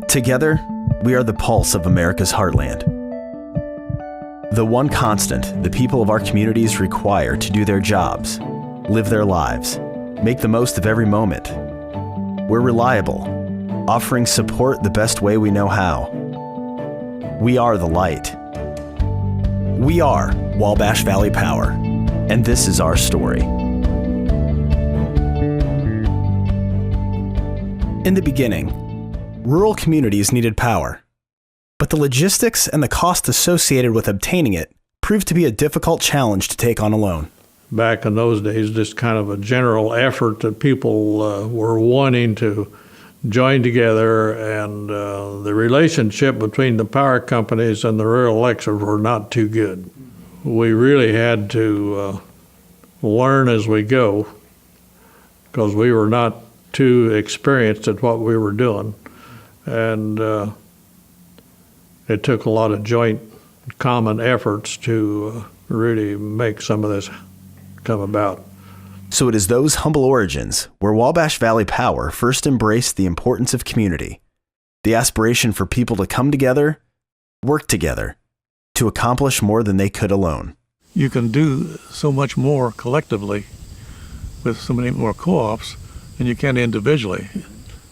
Together, we are the pulse of America's heartland. The one constant the people of our communities require to do their jobs, live their lives, make the most of every moment. We're reliable, offering support the best way we know how. We are the light. We are Wabash Valley Power, and this is our story. In the beginning, rural communities needed power, but the logistics and the cost associated with obtaining it proved to be a difficult challenge to take on alone. Back in those days, just kind of a general effort that people were wanting to join together, and the relationship between the power companies and the rural electric were not too good. We really had to learn as we go, because we were not too experienced at what we were doing. And it took a lot of joint common efforts to really make some of this come about. So it is those humble origins where Wabash Valley Power first embraced the importance of community, the aspiration for people to come together, work together, to accomplish more than they could alone. You can do so much more collectively with so many more co-ops than you can individually.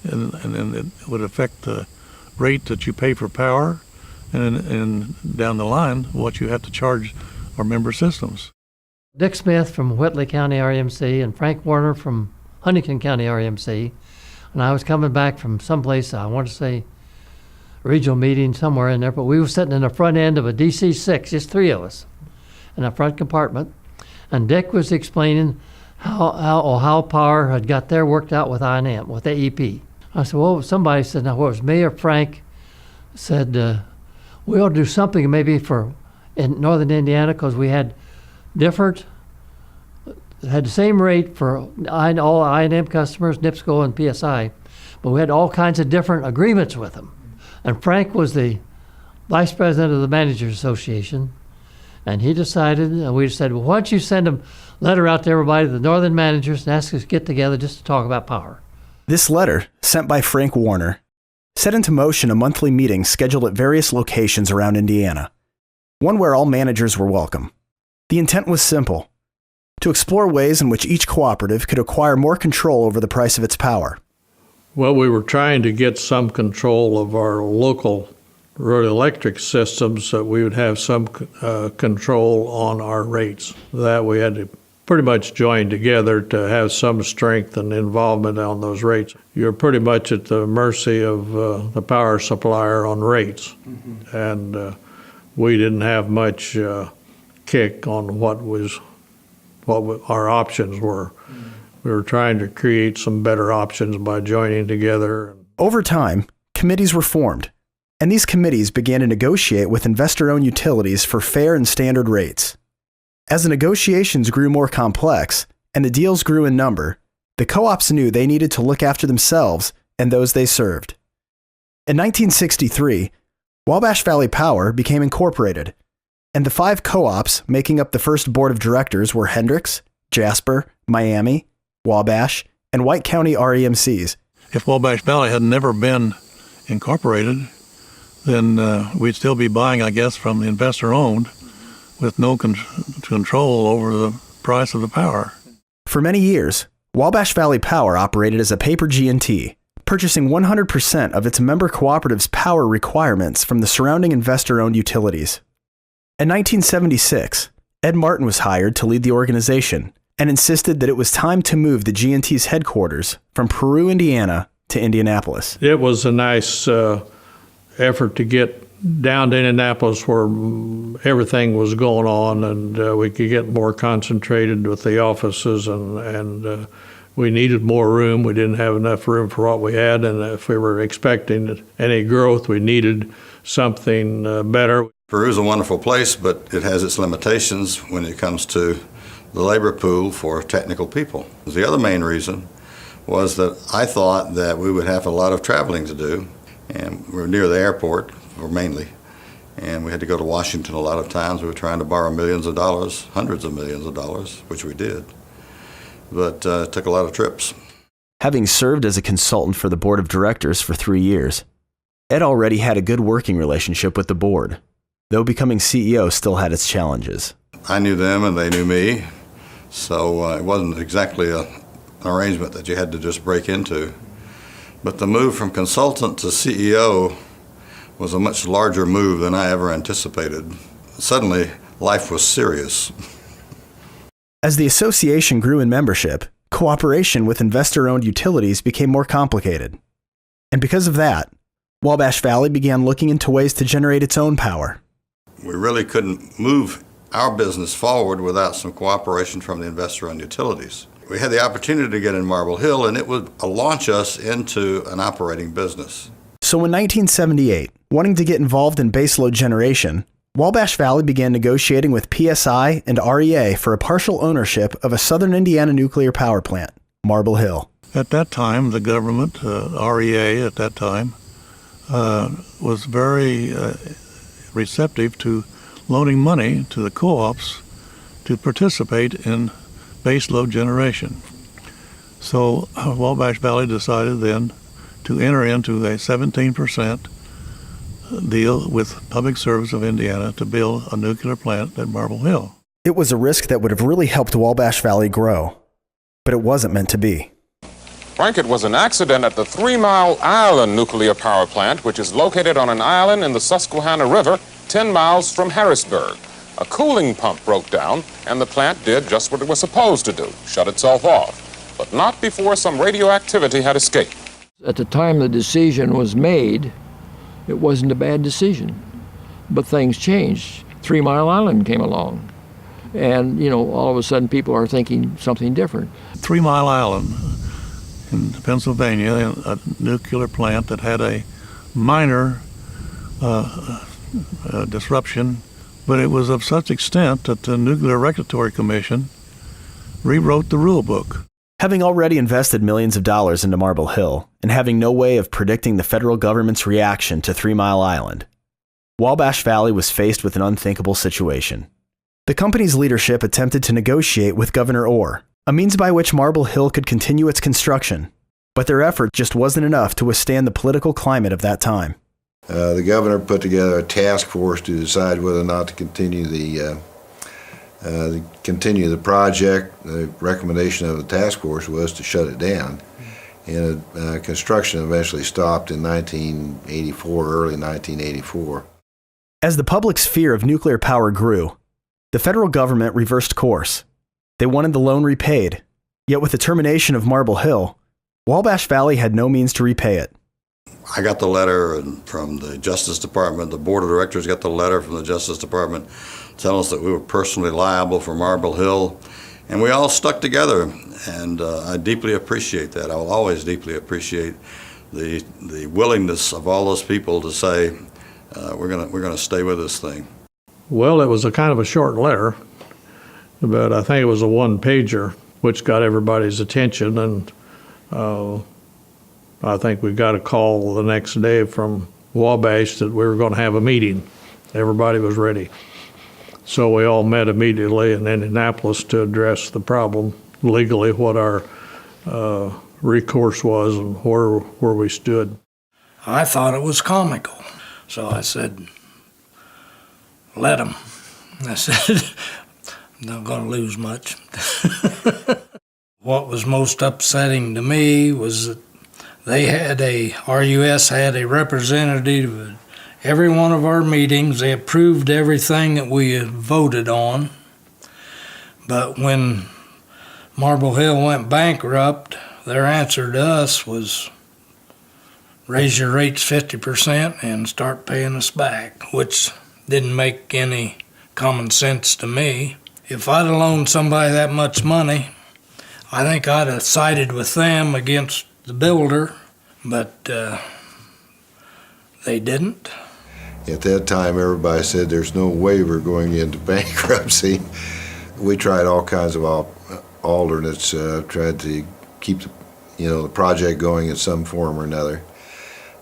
And it would affect the rate that you pay for power and down the line what you have to charge our member systems. Dick Smith from Whitley County RMC and Frank Warner from Huntington County RMC. And I was coming back from someplace, I want to say a regional meeting somewhere in there, but we were sitting in the front end of a DC-6, just three of us, in a front compartment. And Dick was explaining how Power had got their worked out with I&M, with AEP. I said, well, somebody said, now what was me or Frank said, we ought to do something maybe in northern Indiana, because we had the same rate for all I&M customers, NIPSCO and PSI, but we had all kinds of different agreements with them. And Frank was the vice president of the Managers Association, and he decided, and we said, well, why don't you send a letter out to everybody, the northern managers, and ask us to get together just to talk about power. This letter, sent by Frank Warner, set into motion a monthly meeting scheduled at various locations around Indiana, one where all managers were welcome. The intent was simple: to explore ways in which each cooperative could acquire more control over the price of its power. Well, we were trying to get some control of our local rural electric systems, so we would have some control on our rates. That we had to pretty much join together to have some strength and involvement on those rates. You're pretty much at the mercy of the power supplier on rates. Mm-hmm. And we didn't have much kick on what our options were. Mm-hmm. We were trying to create some better options by joining together. Over time, committees were formed, and these committees began to negotiate with investor-owned utilities for fair and standard rates. As the negotiations grew more complex and the deals grew in number, the co-ops knew they needed to look after themselves and those they served. In 1963, Wabash Valley Power became incorporated, and the 5 co-ops making up the first board of directors were Hendricks, Jasper, Miami, Wabash, and White County REMCs. If Wabash Valley had never been incorporated, then we'd still be buying, I guess, from the investor-owned, with no control over the price of the power. For many years, Wabash Valley Power operated as a paper G&T, purchasing 100% of its member cooperatives' power requirements from the surrounding investor-owned utilities. In 1976, Ed Martin was hired to lead the organization and insisted that it was time to move the G&T's headquarters from Peru, Indiana to Indianapolis. It was a nice effort to get down to Indianapolis where everything was going on, and we could get more concentrated with the offices, and we needed more room. We didn't have enough room for what we had, and if we were expecting any growth, we needed something better. Peru's a wonderful place, but it has its limitations when it comes to the labor pool for technical people. The other main reason was that I thought that we would have a lot of traveling to do, and we're near the airport, or mainly, and we had to go to Washington a lot of times. We were trying to borrow millions of dollars, hundreds of millions of dollars, which we did, but it took a lot of trips. Having served as a consultant for the board of directors for 3 years, Ed already had a good working relationship with the board, though becoming CEO still had its challenges. I knew them and they knew me, so it wasn't exactly an arrangement that you had to just break into. But the move from consultant to CEO was a much larger move than I ever anticipated. Suddenly, life was serious. As the association grew in membership, cooperation with investor-owned utilities became more complicated. And because of that, Wabash Valley began looking into ways to generate its own power. We really couldn't move our business forward without some cooperation from the investor-owned utilities. We had the opportunity to get in Marble Hill, and it would launch us into an operating business. So in 1978, wanting to get involved in baseload generation, Wabash Valley began negotiating with PSI and REA for a partial ownership of a southern Indiana nuclear power plant, Marble Hill. At that time, the government, REA at that time, was very receptive to loaning money to the co-ops to participate in baseload generation. So Wabash Valley decided then to enter into a 17% deal with Public Service of Indiana to build a nuclear plant at Marble Hill. It was a risk that would have really helped Wabash Valley grow, but it wasn't meant to be. Frank, it was an accident at the 3 Mile Island nuclear power plant, which is located on an island in the Susquehanna River, 10 miles from Harrisburg. A cooling pump broke down, and the plant did just what it was supposed to do, shut itself off, but not before some radioactivity had escaped. At the time the decision was made, it wasn't a bad decision, but things changed. 3 Mile Island came along, and, all of a sudden people are thinking something different. 3 Mile Island in Pennsylvania, a nuclear plant that had a minor disruption, but it was of such extent that the Nuclear Regulatory Commission rewrote the rule book. Having already invested millions of dollars into Marble Hill and having no way of predicting the federal government's reaction to 3 Mile Island, Wabash Valley was faced with an unthinkable situation. The company's leadership attempted to negotiate with Governor Orr, a means by which Marble Hill could continue its construction, but their effort just wasn't enough to withstand the political climate of that time. The governor put together a task force to decide whether or not to continue the project. The recommendation of the task force was to shut it down, and construction eventually stopped in 1984, early 1984. As the public's fear of nuclear power grew, the federal government reversed course. They wanted the loan repaid, yet with the termination of Marble Hill, Wabash Valley had no means to repay it. I got the letter from the Justice Department. The board of directors got the letter from the Justice Department telling us that we were personally liable for Marble Hill, and we all stuck together, and I deeply appreciate that. I will always deeply appreciate the willingness of all those people to say, we're gonna stay with this thing. Well, it was a kind of a short letter, but I think it was a one-pager, which got everybody's attention, and I think we got a call the next day from Wabash that we were going to have a meeting. Everybody was ready. So we all met immediately in Indianapolis to address the problem legally, what our recourse was and where we stood. I thought it was comical. So I said, let them. I said, I'm not going to lose much. What was most upsetting to me was that RUS had a representative at every one of our meetings. They approved everything that we had voted on. But when Marble Hill went bankrupt, their answer to us was raise your rates 50% and start paying us back, which didn't make any common sense to me. If I'd have loaned somebody that much money, I think I'd have sided with them against the builder, but they didn't. At that time, everybody said there's no way we're going into bankruptcy. We tried all kinds of alternates, tried to keep the project going in some form or another.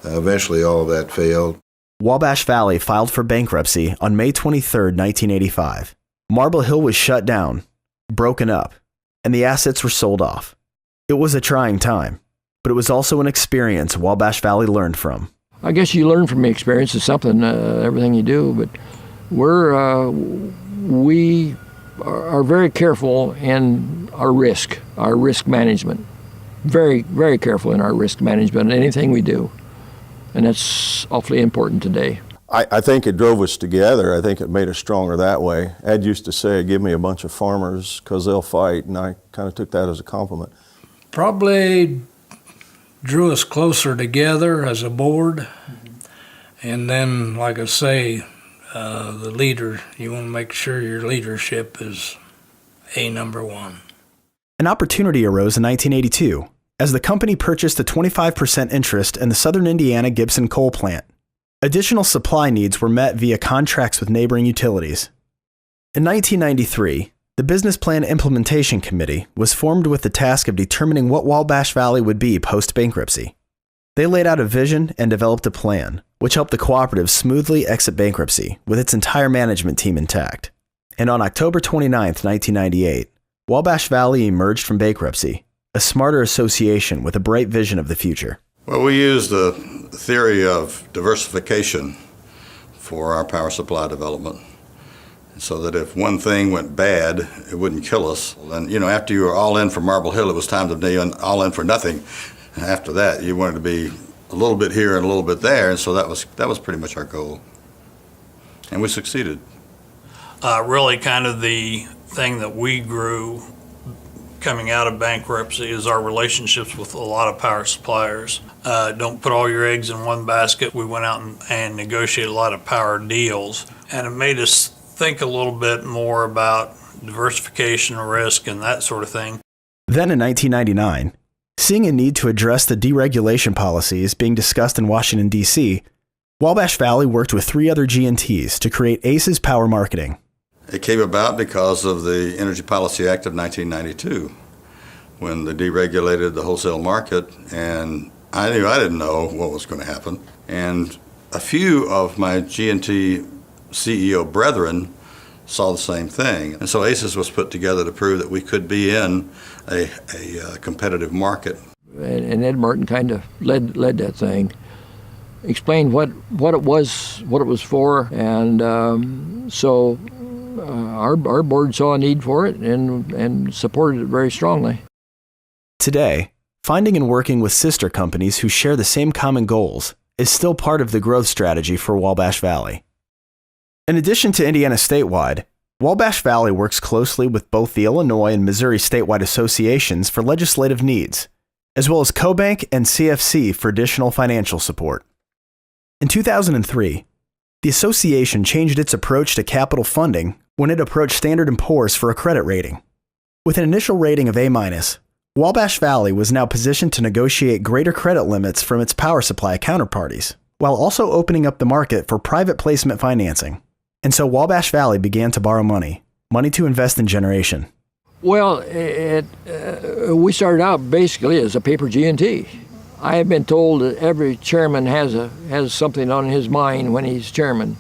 Eventually, all of that failed. Wabash Valley filed for bankruptcy on May 23, 1985. Marble Hill was shut down, broken up, and the assets were sold off. It was a trying time, but it was also an experience Wabash Valley learned from. I guess you learn from experience. It's something, everything you do, but we are very careful in our risk management. Very, very careful in our risk management in anything we do. And that's awfully important today. I think it drove us together. I think it made us stronger that way. Ed used to say, give me a bunch of farmers because they'll fight, and I kind of took that as a compliment. Probably drew us closer together as a board. And then, like I say, the leader, you want to make sure your leadership is number one. An opportunity arose in 1982 as the company purchased a 25% interest in the Southern Indiana Gibson coal plant. Additional supply needs were met via contracts with neighboring utilities. In 1993, the Business Plan Implementation Committee was formed with the task of determining what Wabash Valley would be post-bankruptcy. They laid out a vision and developed a plan, which helped the cooperative smoothly exit bankruptcy with its entire management team intact. And on October 29, 1998, Wabash Valley emerged from bankruptcy, a smarter association with a bright vision of the future. Well, we use the theory of diversification for our power supply development, so that if one thing went bad, it wouldn't kill us. And, after you were all in for Marble Hill, it was time to be all in for nothing. And after that, you wanted to be a little bit here and a little bit there, and so that was pretty much our goal. And we succeeded. Really kind of the thing that we grew coming out of bankruptcy is our relationships with a lot of power suppliers. Don't put all your eggs in one basket. We went out and negotiated a lot of power deals, and it made us think a little bit more about diversification of risk and that sort of thing. Then in 1999, seeing a need to address the deregulation policies being discussed in Washington, D.C., Wabash Valley worked with 3 other G&Ts to create ACES Power Marketing. It came about because of the Energy Policy Act of 1992, when they deregulated the wholesale market, and I knew I didn't know what was going to happen. And a few of my G&T CEO brethren saw the same thing. And so ACES was put together to prove that we could be in a competitive market. And Ed Martin kind of led that thing, explained what it was for, and so our board saw a need for it and supported it very strongly. Today, finding and working with sister companies who share the same common goals is still part of the growth strategy for Wabash Valley. In addition to Indiana statewide, Wabash Valley works closely with both the Illinois and Missouri statewide associations for legislative needs, as well as CoBank and CFC for additional financial support. In 2003, the association changed its approach to capital funding when it approached Standard & Poor's for a credit rating. With an initial rating of A-, Wabash Valley was now positioned to negotiate greater credit limits from its power supply counterparties, while also opening up the market for private placement financing. And so Wabash Valley began to borrow money to invest in generation. Well, we started out basically as a paper G&T. I have been told that every chairman has something on his mind when he's chairman.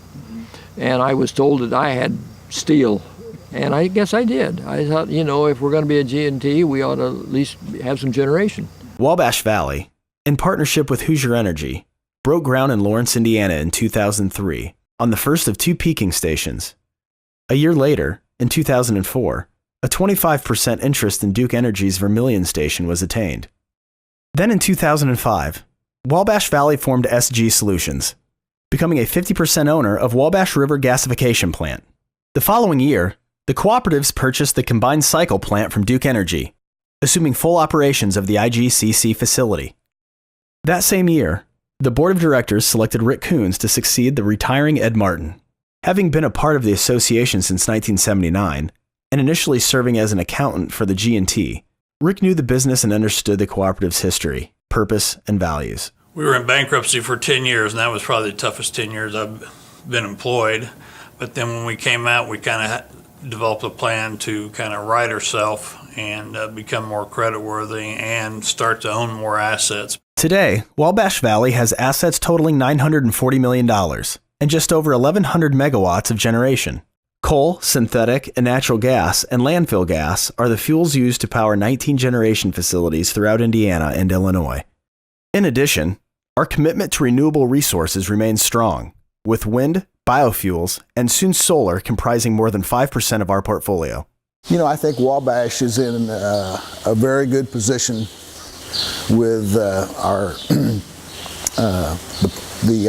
And I was told that I had steel. And I guess I did. I thought, if we're going to be a G&T, we ought to at least have some generation. Wabash Valley, in partnership with Hoosier Energy, broke ground in Lawrence, Indiana in 2003 on the first of 2 peaking stations. A year later, in 2004, a 25% interest in Duke Energy's Vermilion station was attained. Then in 2005, Wabash Valley formed SG Solutions, becoming a 50% owner of Wabash River Gasification Plant. The following year, the cooperatives purchased the combined cycle plant from Duke Energy, assuming full operations of the IGCC facility. That same year, the board of directors selected Rick Coons to succeed the retiring Ed Martin. Having been a part of the association since 1979, and initially serving as an accountant for the G&T, Rick knew the business and understood the cooperative's history, purpose, and values. We were in bankruptcy for 10 years, and that was probably the toughest 10 years I've been employed. But then when we came out, we kind of developed a plan to kind of right ourselves and become more creditworthy and start to own more assets. Today, Wabash Valley has assets totaling $940 million and just over 1,100 megawatts of generation. Coal, synthetic, and natural gas and landfill gas are the fuels used to power 19 generation facilities throughout Indiana and Illinois. In addition, our commitment to renewable resources remains strong, with wind, biofuels, and soon solar comprising more than 5% of our portfolio. You know, I think Wabash is in a very good position with the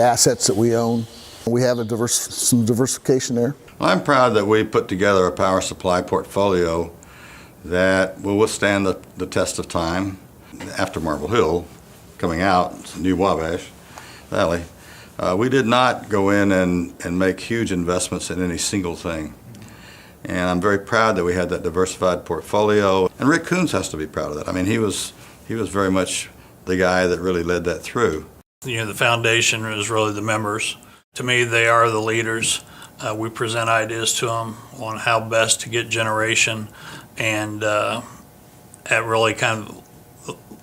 assets that we own. We have some diversification there. I'm proud that we put together a power supply portfolio that will withstand the test of time. After Marble Hill coming out, new Wabash Valley, we did not go in and make huge investments in any single thing. And I'm very proud that we had that diversified portfolio. And Rick Coons has to be proud of that. I mean, he was very much the guy that really led that through. You know, the foundation is really the members. To me, they are the leaders. We present ideas to them on how best to get generation and at really kind of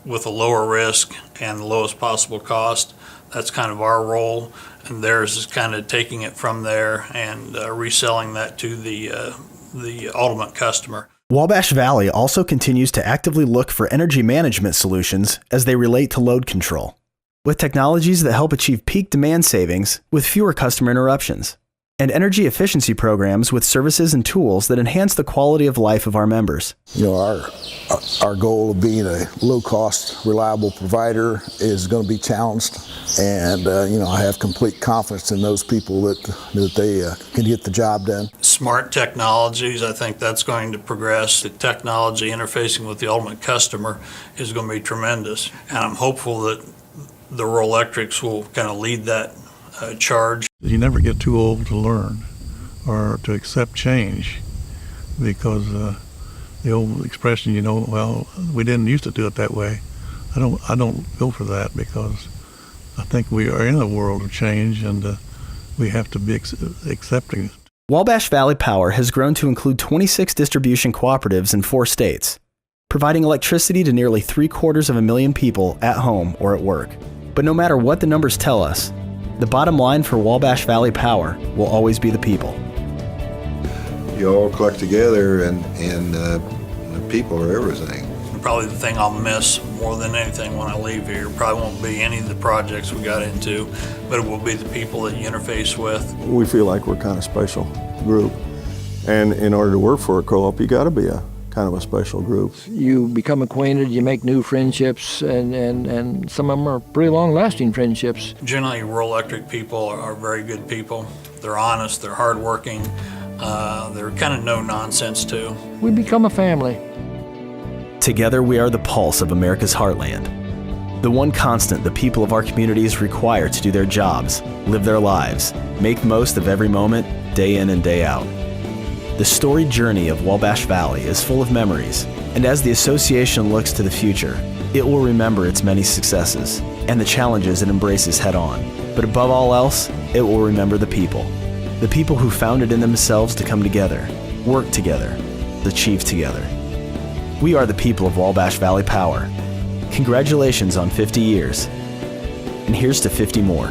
with a lower risk and the lowest possible cost. That's kind of our role, and theirs is kind of taking it from there and reselling that to the ultimate customer. Wabash Valley also continues to actively look for energy management solutions as they relate to load control, with technologies that help achieve peak demand savings with fewer customer interruptions, and energy efficiency programs with services and tools that enhance the quality of life of our members. You know, our goal of being a low-cost, reliable provider is going to be challenged, and you know, I have complete confidence in those people that they can get the job done. Smart technologies, I think that's going to progress. The technology interfacing with the ultimate customer is going to be tremendous, and I'm hopeful that the rural electrics will kind of lead that charge. You never get too old to learn or to accept change, because the old expression, you know, well, we didn't used to do it that way. I don't go for that, because I think we are in a world of change, and we have to be accepting it. Wabash Valley Power has grown to include 26 distribution cooperatives in 4 states, providing electricity to nearly 750,000 people at home or at work. But no matter what the numbers tell us, the bottom line for Wabash Valley Power will always be the people. You all collect together, and the people are everything. Probably the thing I'll miss more than anything when I leave here probably won't be any of the projects we got into, but it will be the people that you interface with. We feel like we're kind of special group, and in order to work for a co-op, you got to be a kind of a special group. You become acquainted, you make new friendships, and some of them are pretty long-lasting friendships. Generally, rural electric people are very good people. They're honest, they're hardworking, they're kind of no-nonsense too. We become a family. Together, we are the pulse of America's heartland. The one constant the people of our communities require to do their jobs, live their lives, make most of every moment, day in and day out. The storied journey of Wabash Valley is full of memories, and as the association looks to the future, it will remember its many successes and the challenges it embraces head-on. But above all else, it will remember the people who found it in themselves to come together, work together, achieve together. We are the people of Wabash Valley Power. Congratulations on 50 years, and here's to 50 more.